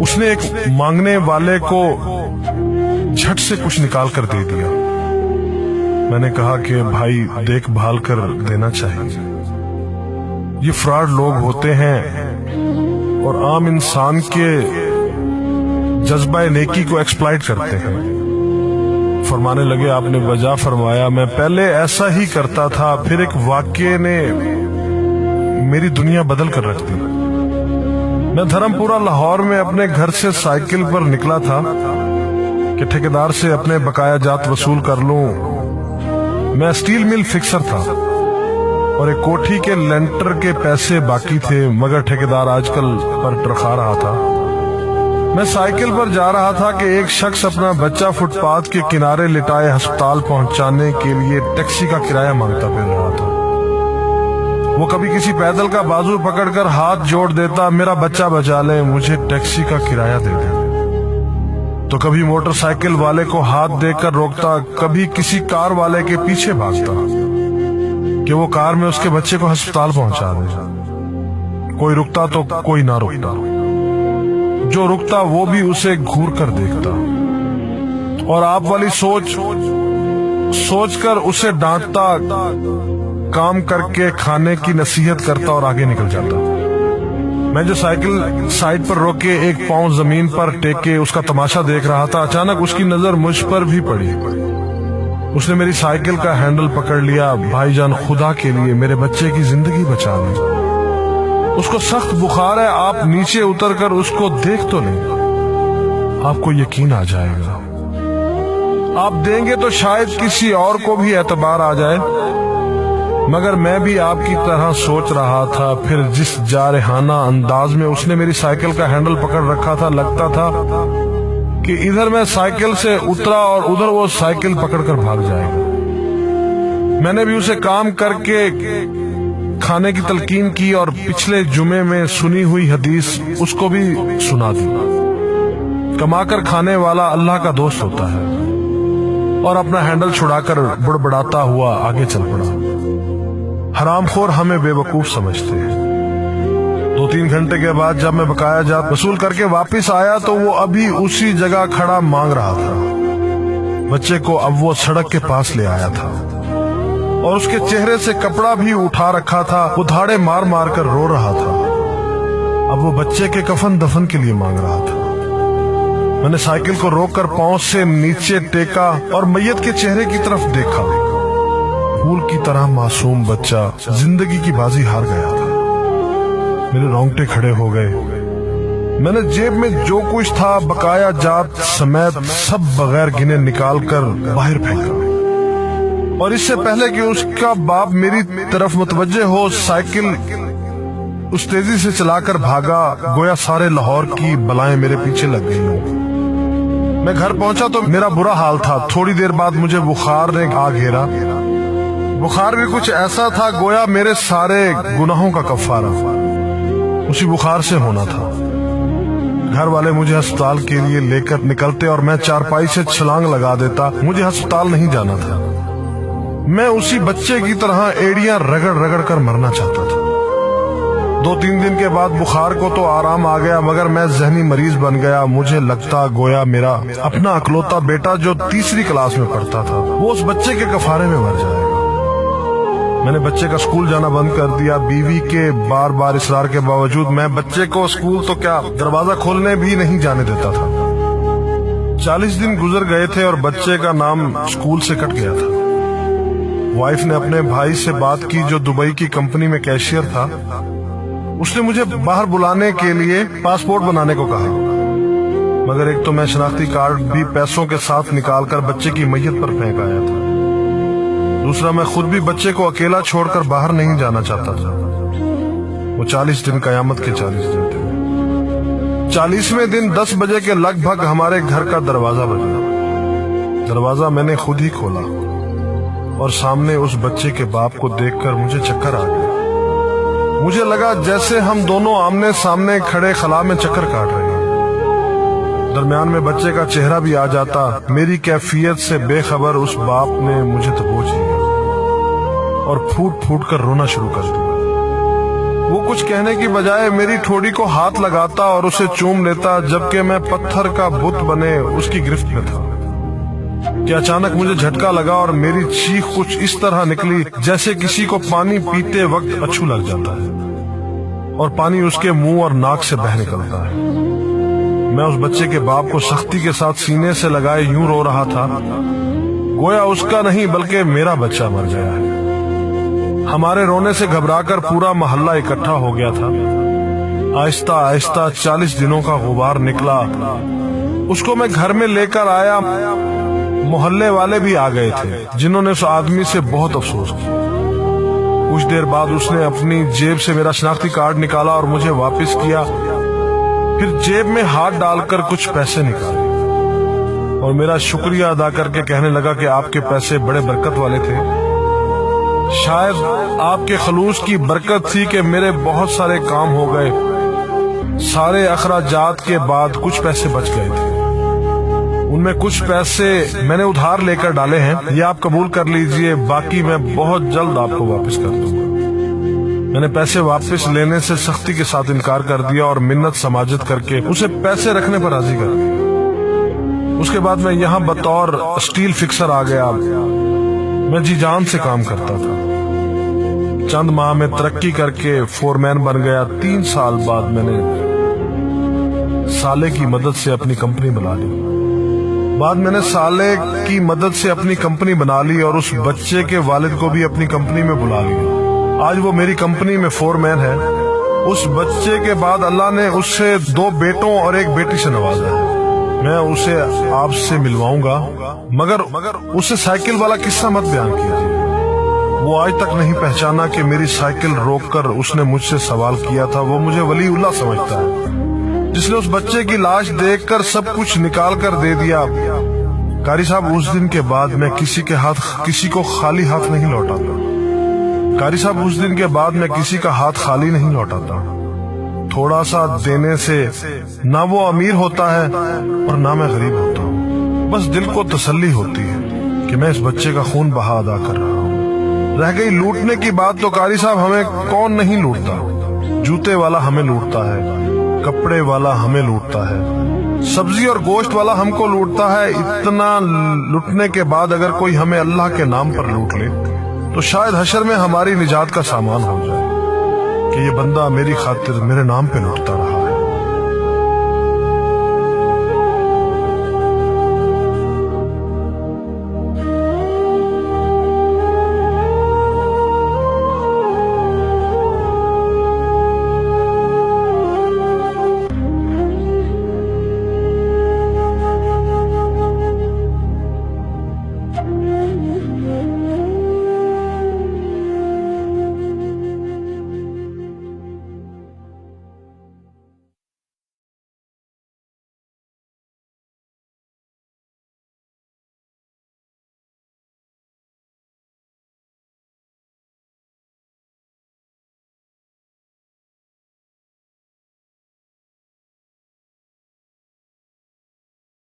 उसने एक मांगने वाले को झट से कुछ निकाल कर दे दिया। मैंने कहा कि भाई देखभाल कर देना चाहिए, ये फ्रॉड लोग होते हैं और आम इंसान के जज्बा नेकी को एक्सप्लॉइट करते हैं। फरमाने लगे आपने वजह फरमाया, मैं पहले ऐसा ही करता था, फिर एक वाक़ये ने मेरी दुनिया बदल कर रख दी। मैं धर्मपुरा लाहौर में अपने घर से साइकिल पर निकला था कि ठेकेदार से अपने बकाया जात वसूल कर लूं। मैं स्टील मिल फिक्सर था और एक कोठी के लेंटर के पैसे बाकी थे, मगर ठेकेदार आजकल पर टरखा रहा था। मैं साइकिल पर जा रहा था कि एक शख्स अपना बच्चा फुटपाथ के किनारे लिटाए अस्पताल पहुंचाने के लिए टैक्सी का किराया मांगता फिर रहा था। वो कभी किसी पैदल का बाजू पकड़कर हाथ जोड़ देता, मेरा बच्चा बचा ले, मुझे टैक्सी का किराया दे दे। तो कभी मोटरसाइकिल वाले को हाथ देकर रोकता, कभी किसी कार वाले के पीछे भागता कि वो कार में उसके बच्चे को अस्पताल पहुंचा दे। कोई रुकता तो कोई ना रुकता, जो रुकता वो भी उसे घूर कर देखता और आप वाली सोच कर उसे डांटता, काम करके खाने की नसीहत करता और आगे निकल जाता। मैं जो साइकिल साइड पर रोक के एक पांव जमीन पर टेके उसका तमाशा देख रहा था, अचानक उसकी नजर मुझ पर भी पड़ी। उसने मेरी साइकिल का हैंडल पकड़ लिया, भाईजान खुदा के लिए मेरे बच्चे की जिंदगी बचा ली, उसको सख्त बुखार है, आप नीचे उतर कर उसको देख तो लें, आपको यकीन आ जाएगा। आप देंगे तो शायद किसी और को भी एतबार आ जाए, मगर मैं भी आपकी तरह सोच रहा था। फिर जिस जारहाना अंदाज में उसने मेरी साइकिल का हैंडल पकड़ रखा था, लगता था कि इधर मैं साइकिल से उतरा और उधर वो साइकिल पकड़कर भाग जाएगा। मैंने भी उसे काम करके खाने की तलकीन की और पिछले जुमे में सुनी हुई हदीस उसको भी सुना दी। कमाकर खाने वाला अल्लाह का दोस्त होता है, और अपना हैंडल छुड़ाकर बुड़बड़ाता हुआ आगे चल पड़ा। हरामखोर हमें बेवकूफ समझते हैं। 2-3 घंटे के बाद जब मैं बकाया जात वसूल करके वापस आया तो वो अभी उसी जगह खड़ा मांग रहा था। बच्चे को अब वो सड़क के पास ले आया था और उसके चेहरे से कपड़ा भी उठा रखा था। वो धाड़े मार मार कर रो रहा था। अब वो बच्चे के कफन दफन के लिए मांग रहा था। मैंने साइकिल को रोककर पांव से नीचे टेका और मैयत के चेहरे की तरफ देखा। फूल की तरह मासूम बच्चा जिंदगी की बाजी हार गया था। मेरे रोंगटे खड़े हो गए। मैंने जेब में जो कुछ था बकाया जात समेत सब बगैर गिने निकाल कर बाहर फेंका, और इससे पहले कि उसका बाप मेरी तरफ मुतवज्जे हो, साइकिल उस तेजी से चलाकर भागा गोया सारे लाहौर की बलाएं मेरे पीछे लग गई हों। मैं घर पहुंचा तो मेरा बुरा हाल था। थोड़ी देर बाद मुझे बुखार ने आ घेरा। बुखार भी कुछ ऐसा था गोया मेरे सारे गुनाहों का कफारा उसी बुखार से होना था। घर वाले मुझे अस्पताल के लिए लेकर निकलते और मैं चारपाई से छलांग लगा देता। मुझे अस्पताल नहीं जाना था। मैं उसी बच्चे की तरह एड़ियां रगड़ रगड़ कर मरना चाहता था। 2-3 दिन के बाद बुखार को तो आराम आ गया, मगर मैं जहनी मरीज बन गया। मुझे लगता गोया मेरा अपना अकलौता बेटा जो 3री क्लास में पढ़ता था वो उस बच्चे के कफारे में मर जाएगा। मैंने बच्चे का स्कूल जाना बंद कर दिया। बीवी के बार बार इसरार के बावजूद मैं बच्चे को स्कूल तो क्या दरवाजा खोलने भी नहीं जाने देता था। 40 दिन गुजर गए थे और बच्चे का नाम स्कूल से कट गया था। वाइफ ने अपने भाई से बात की जो दुबई की कंपनी में कैशियर था। उसने मुझे बाहर बुलाने के लिए पासपोर्ट बनाने को कहा, मगर एक तो मैं शनाख्ती कार्ड भी पैसों के साथ निकालकर बच्चे की मैयत पर फेंक आया था। दूसरा, मैं खुद भी बच्चे को अकेला छोड़कर बाहर नहीं जाना चाहता था। वो 40 दिन कयामत के 40 दिन थे। 40वें दिन 10 बजे के लगभग हमारे घर का दरवाजा बजा। दरवाजा मैंने खुद ही खोला और सामने उस बच्चे के बाप को देखकर मुझे चक्कर आ गया। मुझे लगा जैसे हम दोनों आमने सामने खड़े खला में चक्कर काट रहे हैं। दरमियान में बच्चे का चेहरा भी आ जाता। मेरी कैफियत से बेखबर उस बाप ने मुझे दबोच लिया और फूट फूट कर रोना शुरू कर दिया। وہ کچھ کہنے کی بجائے میری ٹھوڑی کو ہاتھ لگاتا اور اسے چوم لیتا، جبکہ میں پتھر کا بت بنے اس کی گرفت میں تھا کہ اچانک مجھے جھٹکا لگا اور میری چیخ کچھ اس طرح نکلی جیسے کسی کو پانی پیتے وقت اچھو لگ جاتا ہے اور پانی اس کے منہ اور ناک سے بہہ نکلتا ہے۔ میں اس بچے کے باپ کو سختی کے ساتھ سینے سے لگائے یوں رو رہا تھا گویا اس کا نہیں بلکہ میرا بچہ مر گیا ہے۔ ہمارے رونے سے گھبرا کر پورا محلہ اکٹھا ہو گیا تھا۔ آہستہ آہستہ 40 دنوں کا غبار نکلا، اس کو میں گھر میں لے کر آیا۔ محلے والے بھی آ گئے تھے جنہوں نے اس آدمی سے بہت افسوس کیا۔ کچھ دیر بعد اس نے اپنی جیب سے میرا شناختی کارڈ نکالا اور مجھے واپس کیا، پھر جیب میں ہاتھ ڈال کر کچھ پیسے نکالے اور میرا شکریہ ادا کر کے کہنے لگا کہ آپ کے پیسے بڑے برکت والے تھے، شاید آپ کے خلوص کی برکت تھی کہ میرے بہت سارے کام ہو گئے۔ سارے اخراجات کے بعد کچھ پیسے بچ گئے تھے، ان میں کچھ پیسے میں نے ادھار لے کر ڈالے ہیں، یہ آپ قبول کر لیجئے، باقی میں بہت جلد آپ کو واپس کر دوں گا۔ میں نے پیسے واپس لینے سے سختی کے ساتھ انکار کر دیا اور منت سماجت کر کے اسے پیسے رکھنے پر راضی کر دیا۔ اس کے بعد میں یہاں بطور اسٹیل فکسر آ گیا۔ میں جی جان سے کام کرتا تھا، چند ماہ میں ترقی کر کے فور مین بن گیا۔ 3 سال بعد میں نے سالے کی مدد سے اپنی کمپنی بنا لی۔ اور اس بچے کے والد کو بھی اپنی کمپنی میں بلا لیا۔ آج وہ میری کمپنی میں فور مین ہے۔ اس بچے کے بعد اللہ نے اس سے 2 بیٹوں اور 1 بیٹی سے نوازا ہے۔ میں اسے آپ سے ملواؤں گا، مگر اسے سائیکل والا قصہ مت بیان کیجیے۔ وہ آج تک نہیں پہچانا کہ میری سائیکل روک کر اس نے مجھ سے سوال کیا تھا۔ وہ مجھے ولی اللہ سمجھتا ہے، جس نے اس بچے کی لاش دیکھ کر سب کچھ نکال کر دے دیا۔ قاری صاحب، اس دن کے بعد میں کسی کو خالی ہاتھ نہیں لوٹاتا۔ قاری صاحب، اس دن کے بعد میں کسی کا ہاتھ خالی نہیں لوٹاتا۔ تھوڑا سا دینے سے نہ وہ امیر ہوتا ہے اور نہ میں غریب ہوتا ہوں۔ بس دل کو تسلی ہوتی ہے کہ میں اس بچے کا خون بہا ادا کر رہا ہوں۔ رہ گئی لوٹنے کی بات تو قاری صاحب، ہمیں کون نہیں لوٹتا؟ جوتے والا ہمیں لوٹتا ہے، کپڑے والا ہمیں لوٹتا ہے، سبزی اور گوشت والا ہم کو لوٹتا ہے۔ اتنا لوٹنے کے بعد اگر کوئی ہمیں اللہ کے نام پر لوٹ لے تو شاید حشر میں ہماری نجات کا سامان ہو جائے کہ یہ بندہ میری خاطر میرے نام پہ لوٹتا رہا ہے۔